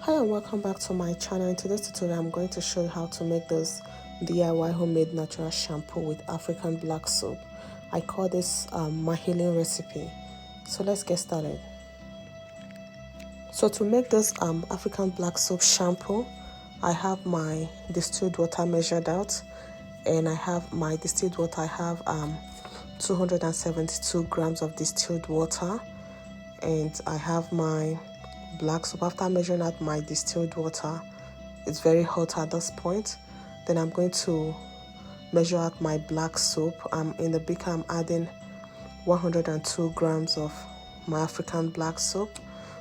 Hi and welcome back to my channel. In today's tutorial I'm going to show you how to make this DIY homemade natural shampoo with African black soap. I call this my healing recipe. So let's get started. So to make this African black soap shampoo, I have my distilled water measured out, and I have my distilled water. I have 272 grams of distilled water, and I have my black soap. After measuring out my distilled water, it's very hot at this point. Then I'm going to measure out my black soap. In the beaker I'm adding 102 grams of my African black soap.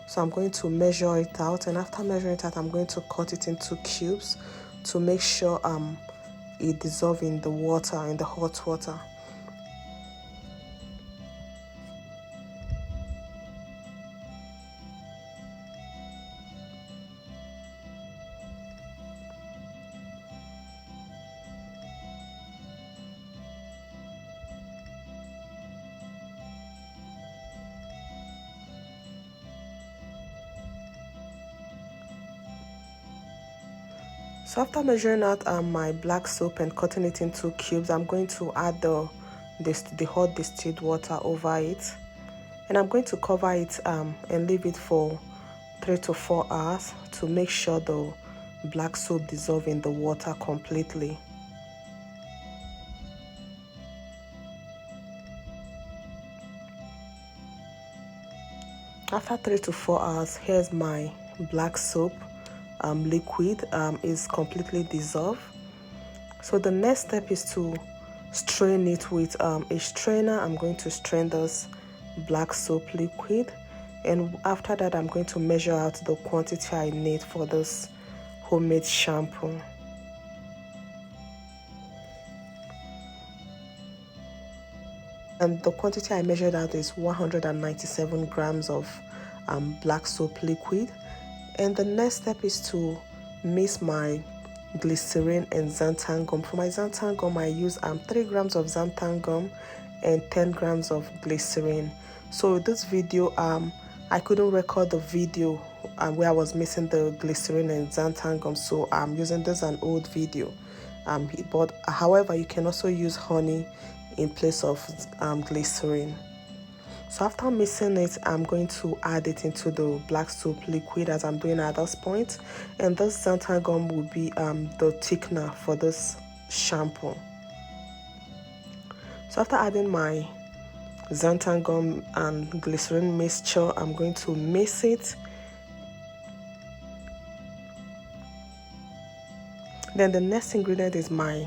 So I'm going to measure it out, and after measuring it out I'm going to cut it into cubes to make sure it dissolves in the water, in the hot water. So after measuring out my black soap and cutting it into cubes, I'm going to add the hot distilled water over it, and I'm going to cover it and leave it for 3 to 4 hours to make sure the black soap dissolves in the water completely. After 3 to 4 hours, here's my black soap liquid is completely dissolved. So the next step is to strain it with a strainer. I'm going to strain this black soap liquid, and after that I'm going to measure out the quantity I need for this homemade shampoo. And the quantity I measured out is 197 grams of black soap liquid. And the next step is to mix my glycerin and xanthan gum. For my xanthan gum I use 3 grams of xanthan gum and 10 grams of glycerin. So this video I couldn't record the video where I was mixing the glycerin and xanthan gum, so I'm using this an old video. But however, you can also use honey in place of glycerin. So after mixing it, I'm going to add it into the black soap liquid as I'm doing at this point, and this xanthan gum will be the thickener for this shampoo. So after adding my xanthan gum and glycerin mixture, I'm going to mix it. Then the next ingredient is my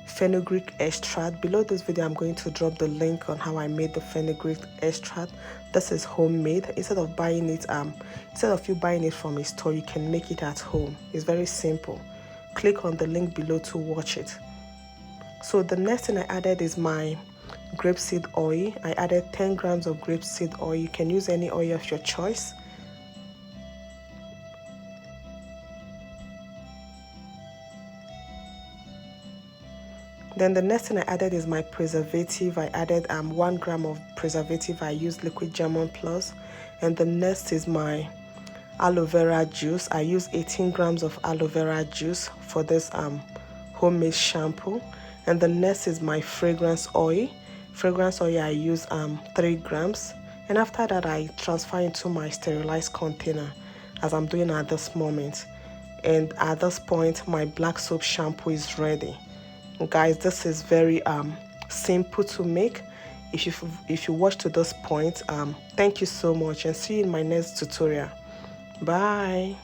fenugreek extract. Below this video I'm going to drop the link on how I made the fenugreek extract. This is homemade. Instead of you buying it from a store, you can make it at home. It's very simple. Click on the link below to watch it. So the next thing I added is my grapeseed oil. I added 10 grams of grapeseed oil. You can use any oil of your choice. Then the next thing I added is my preservative. I added 1 gram of preservative. I used liquid German Plus. And the next is my aloe vera juice. I use 18 grams of aloe vera juice for this homemade shampoo. And the next is my fragrance oil. Fragrance oil I use 3 grams. And after that I transfer into my sterilized container as I'm doing at this moment. And at this point my black soap shampoo is ready. Guys, this is very simple to make. If you watch to this point, thank you so much, and see you in my next tutorial. Bye.